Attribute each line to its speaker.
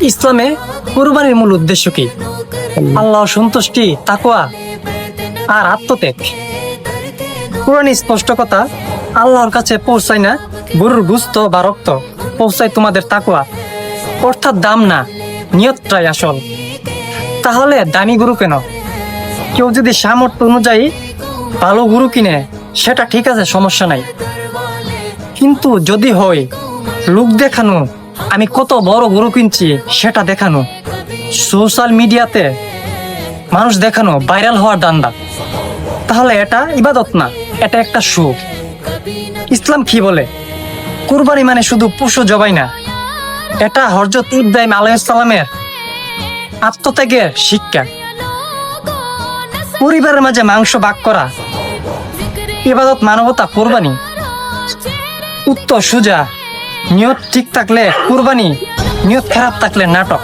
Speaker 1: ইসলামে কুরবানির মূল উদ্দেশ্য কি? আল্লাহ সন্তুষ্টি, তাকওয়া আর আত্মত্যাগ। কুরআনে স্পষ্ট কথা, আল্লাহর কাছে পৌঁছায় না গরুর গোশত বা রক্ত, পৌঁছায় তোমাদের তাকওয়া, অর্থাৎ দাম না, নিয়তটাই আসল। তাহলে দামি গরু কেন? কেউ যদি সামর্থ্য অনুযায়ী ভালো গরু কিনে সেটা ঠিক আছে, সমস্যা নাই। কিন্তু যদি হয় লোক দেখানো, আমি কত বড় গরু কিনছি সেটা দেখানো, সোশ্যাল মিডিয়াতে মানুষ দেখানো, ভাইরাল হওয়ার দান্দা, তাহলে এটা ইবাদত না, এটা একটা শো। ইসলাম কি বলে? কুরবানি মানে শুধু পশু জবাই না, এটা হযরত ইব্রাহিম আলাইহিস সালামের আত্মত্যাগের শিক্ষা। পরিবারের মাঝে মাংস ভাগ করা ইবাদত, মানবতা, কুরবানি। উত্তর সোজা, নিয়ত ঠিক থাকলে কুরবানি, নিয়ত খারাপ থাকলে নাটক।